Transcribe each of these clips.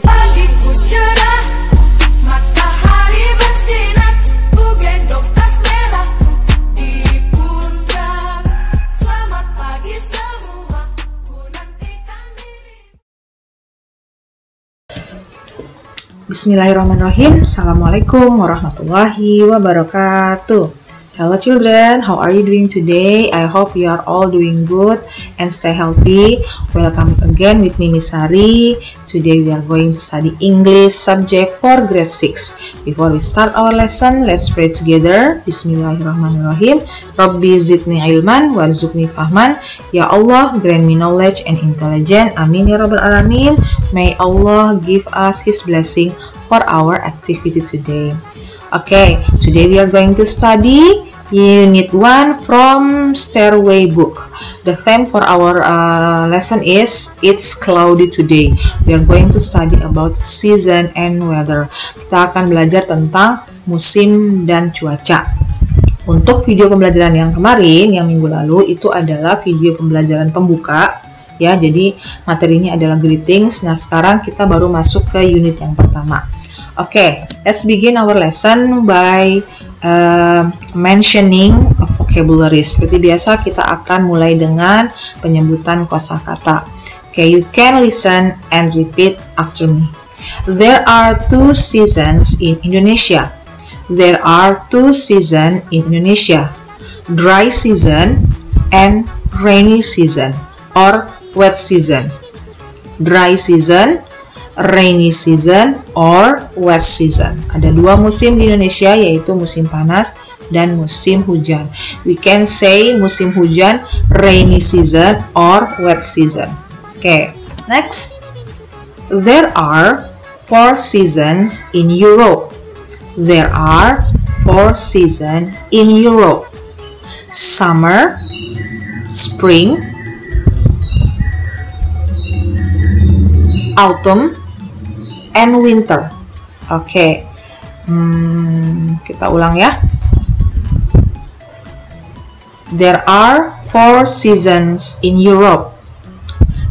Pagiku cerah, matahari bersinar, ku gendong tas merahku di pundak. Selamat pagi semua, ku nantikan diri. Bismillahirrahmanirrahim. Assalamualaikum warahmatullahi wabarakatuh. Hello children, how are you doing today? I hope you are all doing good and stay healthy. Welcome again with me, Miss Sari. Today we are going to study English subject for grade 6. Before we start our lesson, let's pray together. Bismillahirrahmanirrahim. Rabbi zidni ilman warzuqni fahman. Ya Allah, grant me knowledge and intelligence. Amin ya rabbal alamin. May Allah give us His blessing for our activity today. Okay, today we are going to study Unit 1 from Stairway book. The theme for our lesson is It's Cloudy Today. We are going to study about season and weather. Kita akan belajar tentang musim dan cuaca. Untuk video pembelajaran yang kemarin, yang minggu lalu, itu adalah video pembelajaran pembuka. Ya, jadi materinya adalah greetings. Nah, sekarang kita baru masuk ke unit yang pertama. Okay, let's begin our lesson by mentioning a vocabulary. Seperti biasa, kita akan mulai dengan penyebutan kosakata. Okay, you can listen and repeat after me. There are two seasons in Indonesia. There are two seasons in Indonesia. Dry season and rainy season or wet season. Dry season, rainy season or wet season. Ada dua musim di Indonesia, yaitu musim panas dan musim hujan. We can say musim hujan, rainy season or wet season. Okay, next. There are 4 seasons in Europe. There are 4 seasons in Europe. Summer, spring, autumn, and winter. Oke, kita ulang ya. There are 4 seasons in Europe.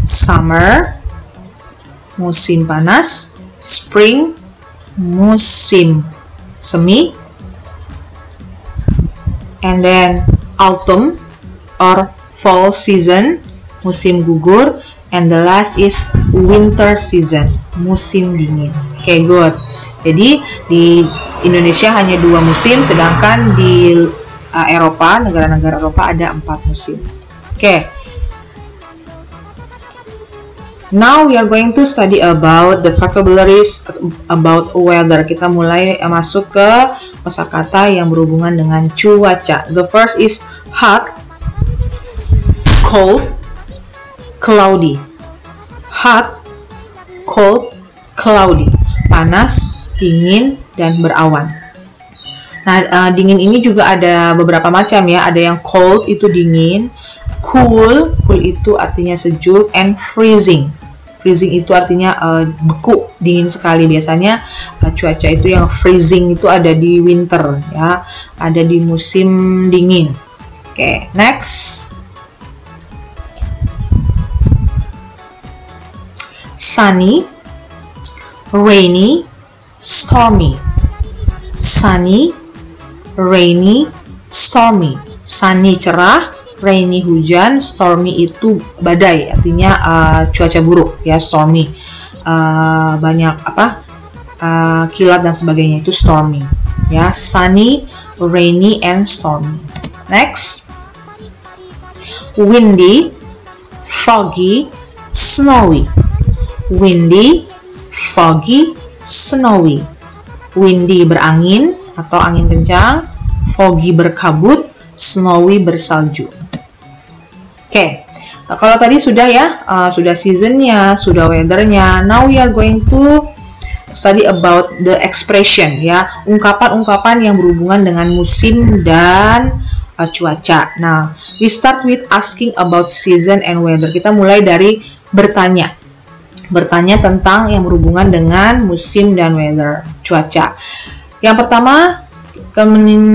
Summer, musim panas. Spring, musim semi. And then autumn or fall season, musim gugur. And the last is winter season, musim dingin. Okay, good. Jadi di Indonesia hanya 2 musim, sedangkan di Eropa, negara-negara Eropa ada 4 musim. Okay. Now we are going to study about the vocabularies about weather. Kita mulai masuk ke kosakata yang berhubungan dengan cuaca. The first is hot, cold, cloudy. Hot, cold, cloudy. Panas, dingin, dan berawan. Nah, dingin ini juga ada beberapa macam ya. Ada yang cold, itu dingin. Cool itu artinya sejuk. And freezing. Freezing itu artinya beku, dingin sekali. Biasanya cuaca itu yang freezing itu ada di winter ya. Ada di musim dingin. Oke, next. Sunny, rainy, stormy. Sunny, rainy, stormy. Sunny cerah, rainy hujan, stormy itu badai, artinya cuaca buruk ya, stormy. Banyak kilat dan sebagainya, itu stormy ya. Sunny, rainy, and stormy. Next. Windy, foggy, snowy. Windy, foggy, snowy. Windy berangin atau angin kencang, foggy berkabut, snowy bersalju. Oke, nah, kalau tadi sudah ya, sudah seasonnya, sudah weathernya. Now we are going to study about the expression ya, ungkapan-ungkapan yang berhubungan dengan musim dan cuaca. Nah, we start with asking about season and weather. Kita mulai dari bertanya tentang yang berhubungan dengan musim dan weather, cuaca. Yang pertama,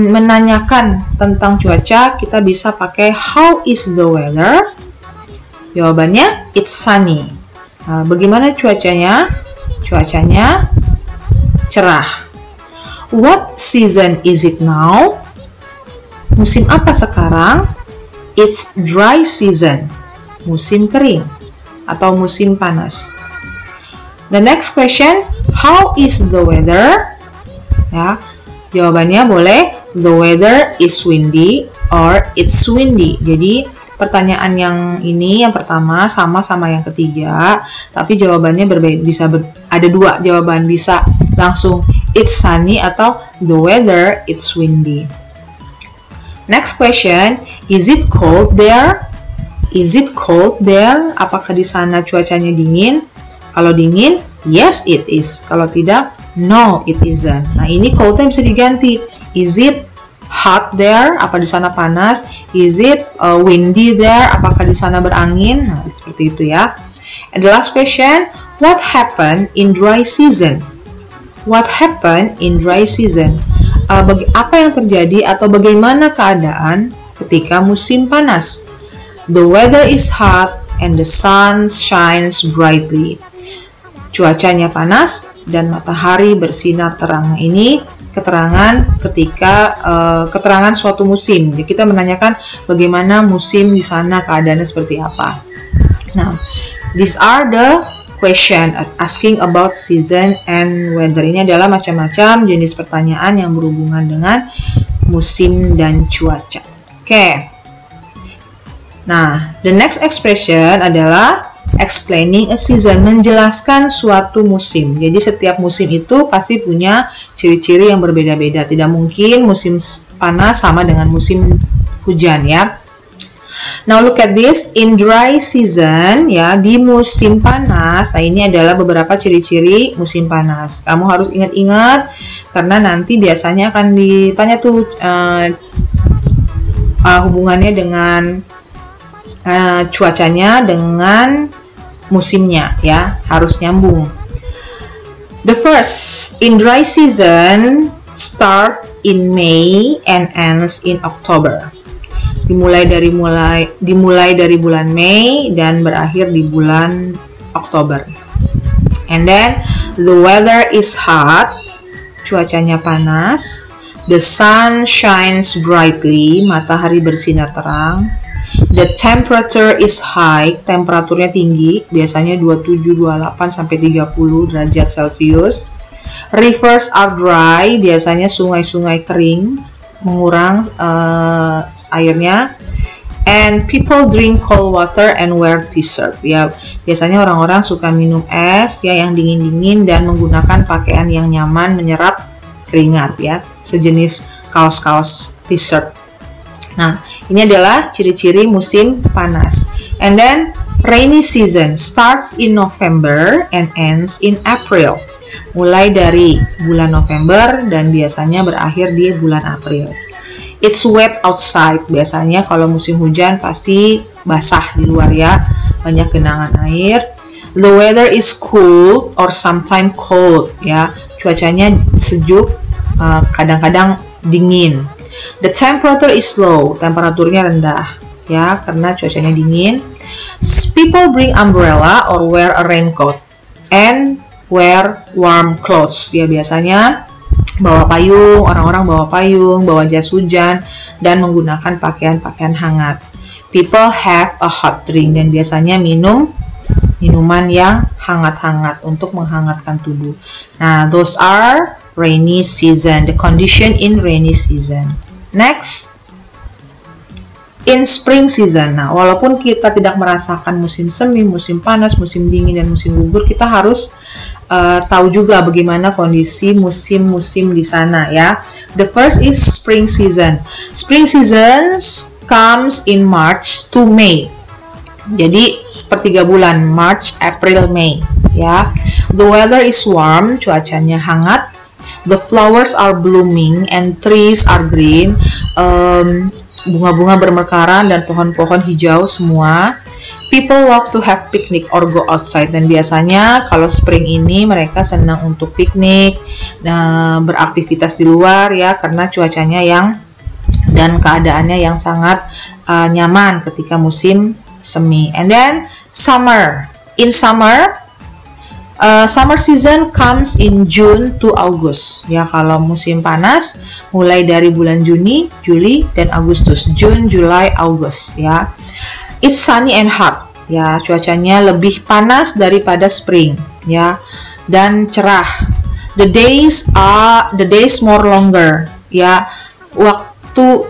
menanyakan tentang cuaca, kita bisa pakai how is the weather? Jawabannya it's sunny. Nah, bagaimana cuacanya? Cuacanya cerah. What season is it now? Musim apa sekarang? It's dry season. Musim kering atau musim panas. The next question, how is the weather? Ya, jawabannya boleh the weather is windy or it's windy. Jadi pertanyaan yang ini yang pertama sama yang ketiga, tapi jawabannya berbeda, ada dua jawaban, bisa langsung it's sunny atau the weather it's windy. Next question, is it cold there? Is it cold there? Apakah di sana cuacanya dingin? Kalau dingin, yes it is. Kalau tidak, no it isn't. Nah, ini cold-nya bisa diganti. Is it hot there? Apa di sana panas? Is it windy there? Apakah di sana berangin? Nah, seperti itu ya. And the last question, what happened in dry season? What happened in dry season? Apa yang terjadi atau bagaimana keadaan ketika musim panas? The weather is hot and the sun shines brightly. Cuacanya panas dan matahari bersinar terang. Nah, ini keterangan ketika keterangan suatu musim. Jadi kita menanyakan bagaimana musim di sana, keadaannya seperti apa. Nah, these are the question asking about season and weather. Ini adalah macam-macam jenis pertanyaan yang berhubungan dengan musim dan cuaca. Oke. Nah, the next expression adalah explaining a season, menjelaskan suatu musim. Jadi setiap musim itu pasti punya ciri-ciri yang berbeda-beda. Tidak mungkin musim panas sama dengan musim hujan ya. Now look at this, in dry season ya, di musim panas. Nah, ini adalah beberapa ciri-ciri musim panas. Kamu harus ingat-ingat karena nanti biasanya akan ditanya tuh hubungannya dengan cuacanya dengan musimnya ya, harus nyambung. The first, in dry season start in May and ends in October. Dimulai dari bulan Mei dan berakhir di bulan Oktober. And then the weather is hot, cuacanya panas. The sun shines brightly, matahari bersinar terang. The temperature is high, temperaturnya tinggi, biasanya 27, 28 sampai 30 derajat Celcius. Rivers are dry, biasanya sungai-sungai kering, mengurang airnya. And people drink cold water and wear t-shirt. Ya, biasanya orang-orang suka minum es ya yang dingin-dingin dan menggunakan pakaian yang nyaman menyerap keringat ya, sejenis kaos-kaos t-shirt. Nah, ini adalah ciri-ciri musim panas. And then rainy season starts in November and ends in April. Mulai dari bulan November dan biasanya berakhir di bulan April. It's wet outside. Biasanya kalau musim hujan pasti basah di luar ya, banyak genangan air. The weather is cool or sometimes cold ya. Cuacanya sejuk, kadang-kadang dingin. The temperature is low, temperaturnya rendah ya karena cuacanya dingin. People bring umbrella or wear a raincoat and wear warm clothes ya, biasanya bawa payung, orang-orang bawa payung, bawa jas hujan dan menggunakan pakaian-pakaian hangat. People have a hot drink dan biasanya minum minuman yang hangat-hangat untuk menghangatkan tubuh. Nah, those are rainy season, the condition in rainy season. Next, in spring season. Nah, walaupun kita tidak merasakan musim semi, musim panas, musim dingin, dan musim gugur, kita harus tahu juga bagaimana kondisi musim-musim di sana ya. The first is spring season. Spring season comes in March to May. Jadi per 3 bulan, March, April, May ya. The weather is warm, cuacanya hangat. The flowers are blooming and trees are green. Bunga-bunga bermekaran dan pohon-pohon hijau semua. People love to have picnic or go outside. Dan biasanya kalau spring ini mereka senang untuk piknik, beraktivitas di luar ya, karena cuacanya dan keadaannya yang sangat nyaman ketika musim semi. And then summer. In summer, summer season comes in June to August. Ya, kalau musim panas mulai dari bulan Juni, Juli, dan Agustus. June, July, August ya. It's sunny and hot. Ya, cuacanya lebih panas daripada spring ya, dan cerah. The days more longer. Ya, waktu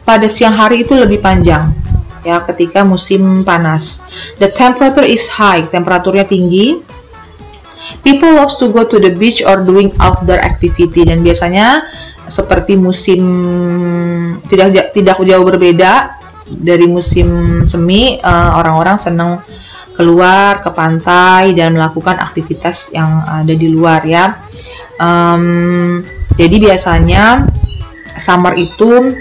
pada siang hari itu lebih panjang ya ketika musim panas. The temperature is high. Temperaturnya tinggi. People loves to go to the beach or doing outdoor activity. Dan biasanya seperti musim tidak jauh berbeda dari musim semi, orang-orang senang keluar ke pantai dan melakukan aktivitas yang ada di luar ya. Jadi biasanya summer itu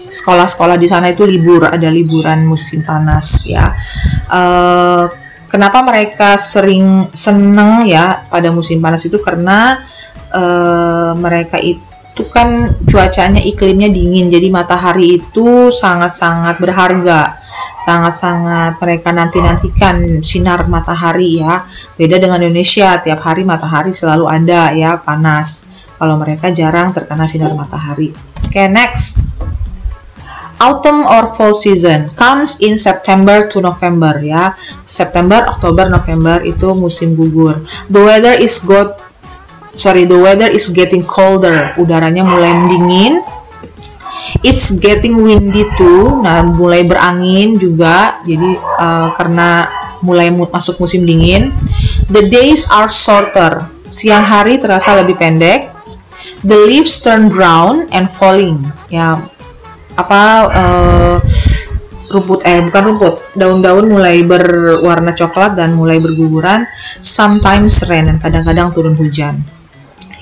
sekolah-sekolah di sana itu libur, ada liburan musim panas ya. Kenapa mereka sering senang ya pada musim panas itu? Karena mereka itu kan cuacanya, iklimnya dingin, jadi matahari itu sangat-sangat berharga, sangat-sangat mereka nantikan sinar matahari ya. Beda dengan Indonesia, tiap hari matahari selalu ada ya, panas. Kalau mereka jarang terkena sinar matahari. Okay, next. Autumn or fall season comes in September to November ya. September, Oktober, November itu musim gugur. The weather is getting colder. Udaranya mulai mendingin. It's getting windy too. Nah, mulai berangin juga. Jadi karena mulai masuk musim dingin. The days are shorter. Siang hari terasa lebih pendek. The leaves turn brown and falling. Ya, daun-daun mulai berwarna coklat dan mulai berguguran. Sometimes rain, dan kadang-kadang turun hujan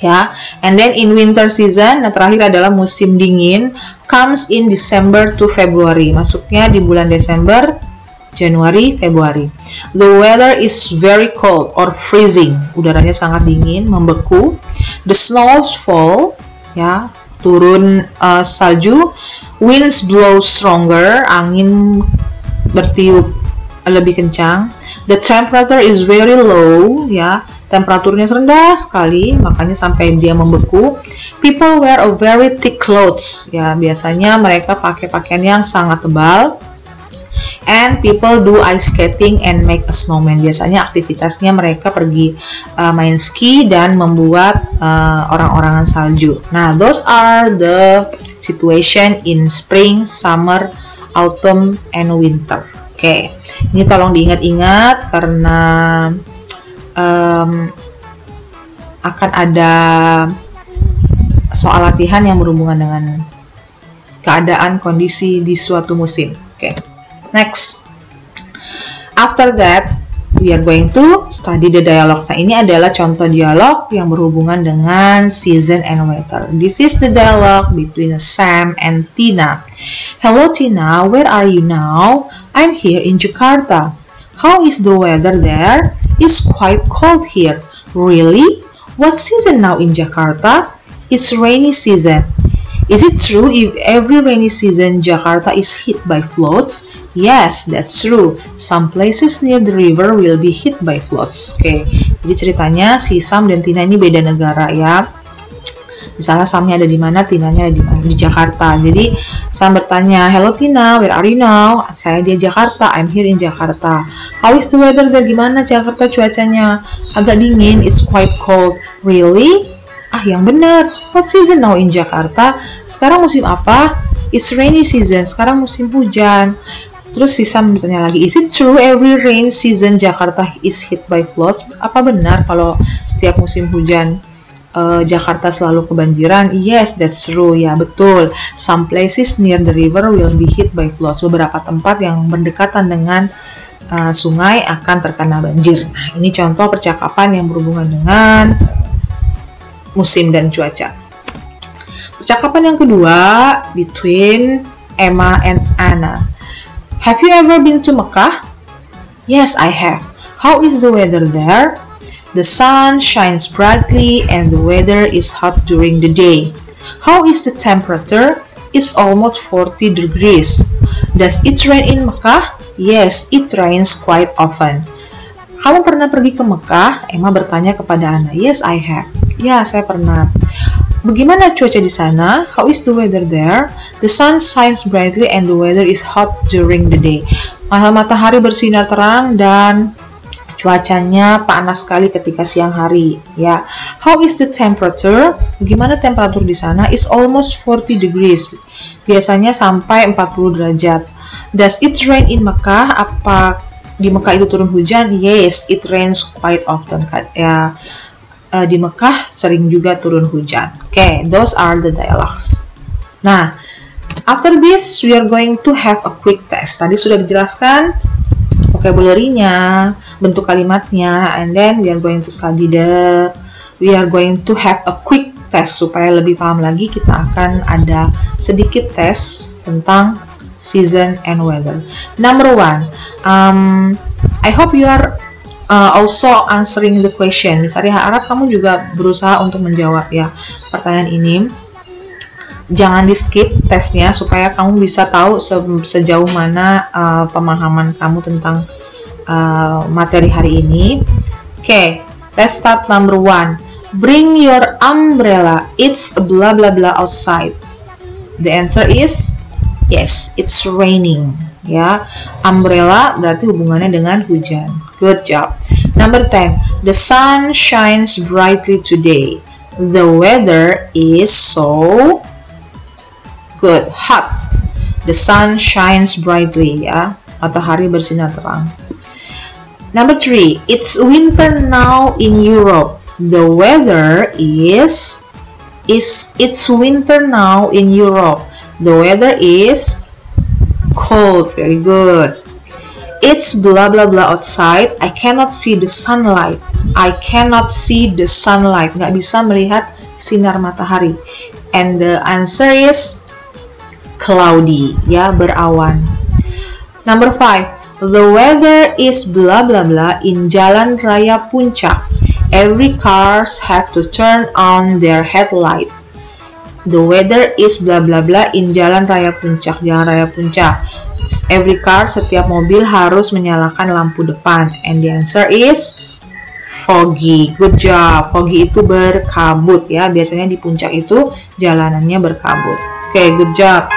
ya. And then in winter season, terakhir adalah musim dingin, comes in December to February. Masuknya di bulan Desember, Januari, Februari. The weather is very cold or freezing. Udaranya sangat dingin, membeku. The snows fall ya, turun salju. Winds blow stronger, angin bertiup lebih kencang. The temperature is very low ya, temperaturnya rendah sekali, makanya sampai dia membeku. People wear a very thick clothes ya, biasanya mereka pakai pakaian yang sangat tebal. And people do ice skating and make a snowman. Biasanya aktivitasnya mereka pergi main ski dan membuat orang-orangan salju. Nah, those are the situation in spring, summer, autumn, and winter. Oke, ini tolong diingat-ingat karena akan ada soal latihan yang berhubungan dengan keadaan kondisi di suatu musim. Oke. Next, after that, we are going to study the dialogues. Nah, ini adalah contoh dialog yang berhubungan dengan season and weather. This is the dialogue between Sam and Tina. Hello Tina, where are you now? I'm here in Jakarta. How is the weather there? It's quite cold here. Really? What season now in Jakarta? It's rainy season. Is it true if every rainy season Jakarta is hit by floods? Yes, that's true. Some places near the river will be hit by floods. Oke, jadi ceritanya si Sam dan Tina ini beda negara ya. Misalnya Samnya ada di mana, Tinanya ada di mana, di Jakarta. Jadi Sam bertanya, "Hello Tina, where are you now?" Saya di Jakarta. I'm here in Jakarta. How is the weather there? Gimana Jakarta cuacanya? Agak dingin. It's quite cold. Really? Ah, yang benar. What season now in Jakarta? Sekarang musim apa? It's rainy season. Sekarang musim hujan. Terus si Sam bertanya lagi, is it true every rain season Jakarta is hit by floods? Apa benar kalau setiap musim hujan Jakarta selalu kebanjiran? Yes, that's true. Ya, betul. Some places near the river will be hit by floods. Beberapa tempat yang berdekatan dengan sungai akan terkena banjir. Nah, ini contoh percakapan yang berhubungan dengan musim dan cuaca. Percakapan yang kedua between Emma and Anna. Have you ever been to Mecca? Yes, I have. How is the weather there? The sun shines brightly and the weather is hot during the day. How is the temperature? It's almost 40 degrees. Does it rain in Mekah? Yes, it rains quite often. Kamu pernah pergi ke Mekah? Emma bertanya kepada Anna. Yes, I have. Ya, saya pernah. Bagaimana cuaca di sana? How is the weather there? The sun shines brightly and the weather is hot during the day. Matahari bersinar terang dan cuacanya panas sekali ketika siang hari. Ya. How is the temperature? Bagaimana temperatur di sana? It's almost 40 degrees. Biasanya sampai 40 derajat. Does it rain in Mekah? Apa di Mekah itu turun hujan? Yes, it rains quite often. Ya, di Mekah sering juga turun hujan. Okay, those are the dialogues. Nah, after this we are going to have a quick test. Tadi sudah dijelaskan vocabulary-nya, bentuk kalimatnya, and then we are going to have a quick test. Supaya lebih paham lagi, kita akan ada sedikit tes tentang season and weather. Number 1, I hope you are also answering the question. Saya harap kamu juga berusaha untuk menjawab ya pertanyaan ini. Jangan di skip tesnya supaya kamu bisa tahu sejauh mana pemahaman kamu tentang materi hari ini. Okay, let's start number 1. Bring your umbrella. It's blah blah blah outside. The answer is yes, it's raining. Ya, umbrella berarti hubungannya dengan hujan. Good job. Number 10. The sun shines brightly today. The weather is so good, hot. The sun shines brightly. Ya, matahari bersinar terang. Number 3. It's winter now in Europe. The weather is it's winter now in Europe. The weather is cold. Very good. It's blah blah blah outside. I cannot see the sunlight. I cannot see the sunlight. Nggak bisa melihat sinar matahari. And the answer is cloudy. Ya, berawan. Number 5. The weather is blah blah blah in Jalan Raya Puncak. Every cars have to turn on their headlight. The weather is blah blah blah in Jalan Raya Puncak. Jalan Raya Puncak. Every car, setiap mobil harus menyalakan lampu depan. And the answer is foggy. Good job. Foggy itu berkabut ya. Biasanya di puncak itu jalanannya berkabut. Okay, good job.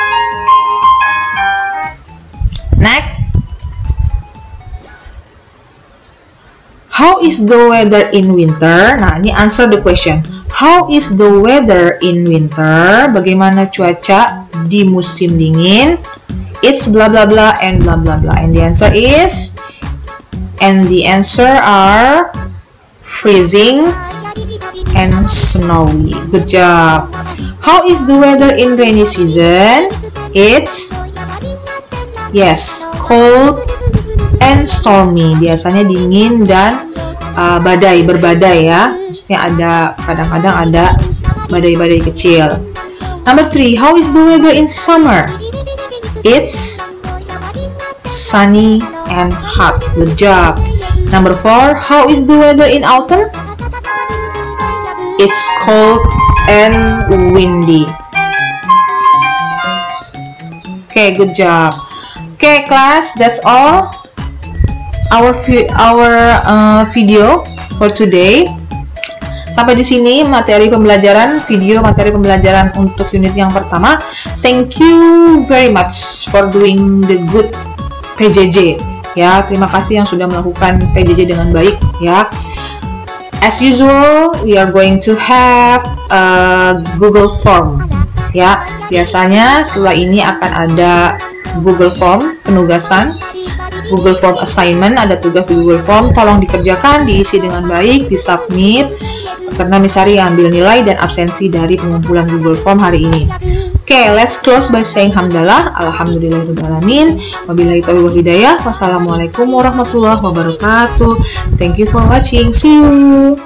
Next. How is the weather in winter? Nah, ini answer the question. How is the weather in winter? Bagaimana cuaca di musim dingin? It's blah blah blah and blah blah blah. And the answer are freezing and snowy. Good job. How is the weather in rainy season? It's cold and stormy. Biasanya dingin dan berbadai ya. Maksudnya kadang-kadang ada badai-badai kecil. Number 3, how is the weather in summer? It's sunny and hot. Good job. Number 4, how is the weather in autumn? It's cold and windy. Okay, good job. Okay, class, that's all our video for today. Sampai di sini materi pembelajaran untuk unit yang pertama. Thank you very much for doing the good PJJ. Ya, terima kasih yang sudah melakukan PJJ dengan baik ya. As usual, we are going to have a Google Form. Ya, biasanya setelah ini akan ada Google Form penugasan, Google Form assignment, ada tugas di Google Form. Tolong dikerjakan, diisi dengan baik, disubmit, karena Misari ambil nilai dan absensi dari pengumpulan Google Form hari ini. Okay, let's close by saying hamdalah, alhamdulillahirrahmanirrahim, wabillahi taufiq wal hidayah, wassalamualaikum warahmatullahi wabarakatuh. Thank you for watching, see you.